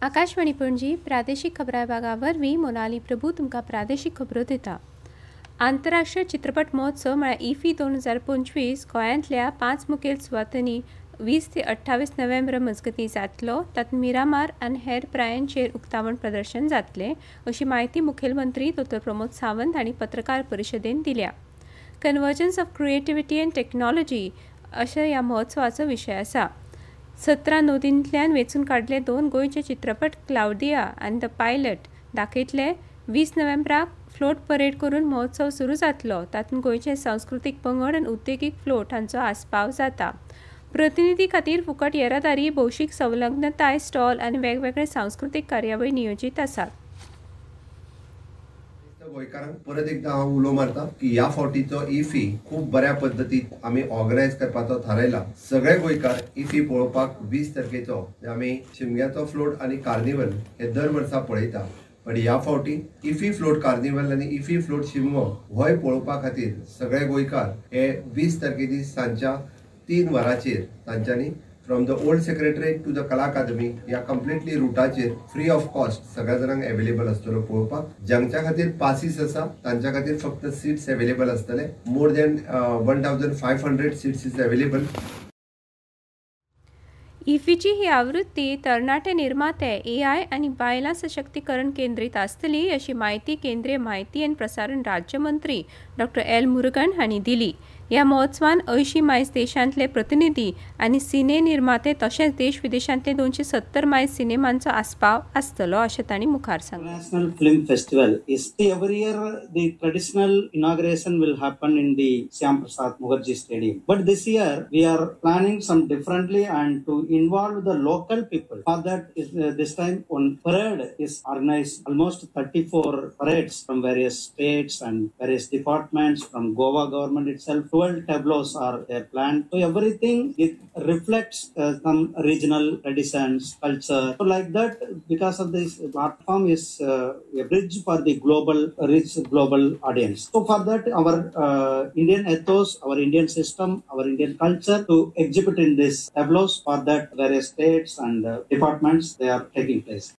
आकाशवाणी पणजी प्रादेशीक खबरां विभागावरवीं मोनाली प्रभू तुमकां प्रादेशीक खबरो दिता। आंतरराष्ट्रीय चित्रपट महोत्सव म्हळ्यार इफी 2025 गोंयांतल्या 5 मुखेल सुवातांनी 20 ते 28 नोव्हेंबर मजगतीं जातलो। तातूंत मिरामार आनी हेर प्रायांचेर उक्तावण प्रदर्शन जातलें, अशी माहिती मुखेलमंत्री डॉ. प्रमोद सावंत हांणी पत्रकार परिशदेंत दिल्या। Convergence of creativity end technology अशें ह्या महोत्सवाचो विशय आसा। 17 नोंदींतल्यान वेंचून काडिल्ले 2 गोंयचे चित्रपट क्लाउडिया आनी द पायलट दाखयतले। 20 नोव्हेंबराक फ्लोट परेड करून महोत्सव सुरू जातलो। तातूंत गोंयचे सांस्कृतीक पंगड आनी उद्देगीक फ्लोट हांचो आस्पाव जाता। प्रतिनिधी खातीर फुकट येरादारी, भौशीक संलग्नताय स्टॉल आनी वेगवेगळे सांस्कृतीक कार्यावळी नियोजीत आसात। गोंयकारांक परत एकदा हांव उलो मारता की ह्या फावटीचो इफी खूब बऱ्या पद्दतीन आमी ऑर्गनायज करपाचो थारायला। सगळे गोंयकार इफी पळोवपाक 20 तारखेचो आमी शिमग्याचो फ्लोट आनी कार्निवल हे दर वर्सा पळयता, पण ह्या फावटी इफी फ्लोट कार्निवल आनी इफी फ्लोट शिमगो होय पळोवपा खातीर सगळे गोंयकार हे 20 तारखेची सांजच्या 3 वरांचेर तांच्यांनी from the old secretariat to the Kala Academy या कम्प्लिटली रुटाचेर फ्री ऑफ कॉस्ट सगळ्या जाणांक अवेलेबल आसतलो पळोवपाक। ज्यांच्या खातीर पासीस आसा तांच्या खातीर फक्त सीट्स अवेलेबल आसतले। More than 1500 seats is available. इफीची ही आवृत्ती तरणाटे निर्माते, एआय आनी बायलां सशक्तीकरण केंद्रीत आसतली, अशी माहिती केंद्रीय माहिती आनी प्रसारण राज्यमंत्री डॉ. एल. मुरुगन हांणी दिली। ह्या महोत्सवान 80 मायज देशांतले प्रतिनिधी आनी सिने निर्माते तशेंच देश विदेशांतले 270 मायज सिनेमांचो आस्पाव आसतलो, अशें तांणी मुखार सांगलें। International Film Festival is every year the traditional inauguration will happen in the Shyam Prasad Mukherjee Stadium. But this year we are planning some differently and to involve the local people. For that is this time on parade is organized almost 34 parades from various states and various departments from Goa government itself. 12 tableaus are planned. So everything it reflects some regional traditions, culture. So like that, because of this platform is a bridge for the reach global audience. So for that, our Indian ethos, our Indian system, our Indian culture to exhibit in this tableaus. For that, various states and departments they are taking place.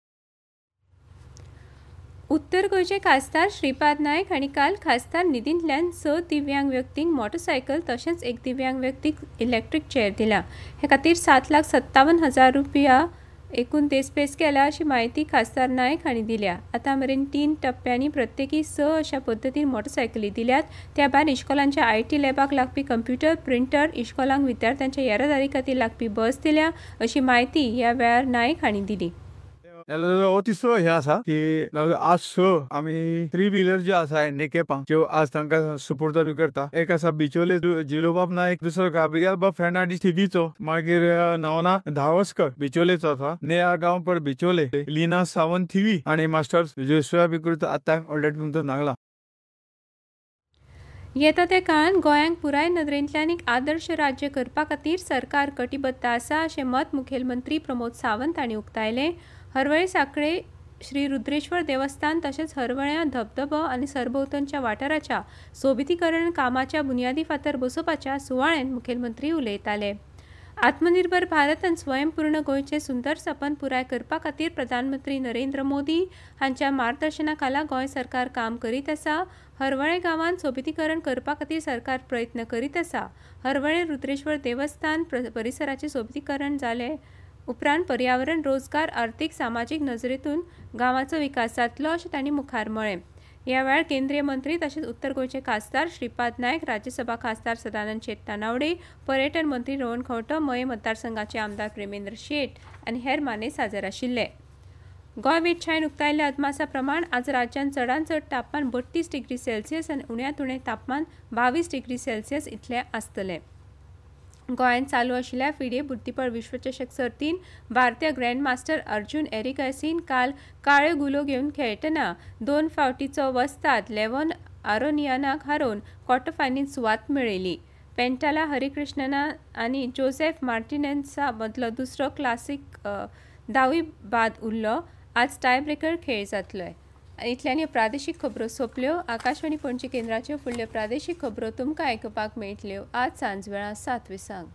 उत्तर गोंयचे खासदार श्रीपाद नायक हांणी काल खासदार निधींतल्यान 6 दिव्यांग व्यक्तींक motorcycle तशेंच एक दिव्यांग व्यक्तीक इलेक्ट्रीक चेअर दिला। हे खातीर 7,57,000 रुपया एकूण देस्पेस केला, अशी माहिती खासदार नायक हांणी दिल्या। आतां मेरेन 3 टप्प्यांनी प्रत्येकी 6 अशा पद्दतीन मोटरसायकली दिल्यात। त्या भायर इश्कोलांच्या आयटी लॅबाक लागपी कंप्युटर, प्रिंटर, इश्कोलांक विद्यार्थ्यांच्या येरादारी खातीर लागपी बस दिल्या, अशी माहिती ह्या वेळार नायक हांणी दिली। अतिश हे आसा की आज आमी 3 व्हीलर जे आसा हँडिकॅपांक ज्यो आज तांकां सुपूर्द करता। एक आसा बिचोले जिलोबाब नायक, दुसरो गाब्रियल बाब फेर्नांडीस थिगीचो, मागीर नवना धावस्कर बिचोलेचो आसा, नेहा गांवकर बिचोले, लिना सावंत थिवी आनी मास्टर जोशुआ बिकुर्त आतां ऑलरेडी तुमचो नागला। येता त्या काळात गोंयांक पुराय नदरेंतल्यान एक आदर्श राज्य करपा खातीर सरकार कटिबद्ध आसा, अशें मत मुखेलमंत्री प्रमोद सावंत हांणी उक्तायलें। हरवळे साखळे श्री रुद्रेश्वर देवस्थान तशेंच हरवळ्या धबधबो आनी सरभोंवतणच्या वाठाराच्या सोबितीकरण कामाच्या बुनयादी फातर बसोवपाच्या सुवाळ्यान मुखेलमंत्री उलयताले। आत्मनिर्भर भारत आनी स्वयंपूर्ण गोंयचे सुंदर सपन पुराय करपा खातीर प्रधानमंत्री नरेंद्र मोदी हांच्या मार्गदर्शना खाला गोंय सरकार काम करीत आसा। हरवळे गांवांत सोबितीकरण करपा खातीर सरकार प्रयत्न करीत आसा। हरवळे रुद्रेश्वर देवस्थान परिसराचे सोबितीकरण जाले उपरांत पर्यावरण, रोजगार, आर्थीक, सामाजीक नजरेतून गांवाचो विकास जातलो, अशें तांणी मुखार म्हळें। ह्या वेळार केंद्रीय मंत्री तशेंच उत्तर गोंयचे खासदार श्रीपाद नायक, राज्यसभा खासदार सदानंद शेट तानावडे, पर्यटन मंत्री रोहन खंवटो, मये मतदारसंघाचे आमदार प्रेमेंद्र शेट आनी हेर मानेस हाजीर आशिल्ले। गोंय वेधशाळेन उक्तायल्ल्या अदमासा प्रमाण आज राज्यात चडांत चड तापमान 32 डिग्री सेल्सियस आनी उण्यांत उणें तापमान 22 डिग्री सेल्सियस इतलें आसतलें। गोंयांत चालू आशिल्ल्या फिडे बुद्धिबळ विश्वचषक सर्तीन भारतीय ग्रँडमास्टर अर्जुन एरिगासीन काल काळ्यो गुलो घेवन खेळटना 2 फावटीचो वस्ताद लेव्हन आरोनियानाक हारोवन क्वॉर्टर फायनलींत सुवात मेळयली। पेंटाला हरिकृष्णना आनी जोसेफ मार्टिनेन्सा मदलो दुसरो क्लासीक 10वी बाद उरलो। आज टाय ब्रेकर खेळ जातलो। इतल्यानी प्रादेशीक खबरो सोंपल्यो. आकाशवाणी पणजी केंद्राच्यो फुडल्यो प्रादेशीक खबरो तुमकां आयकुपाक मेळटल्यो आज सांज वेळा 7 विसांक.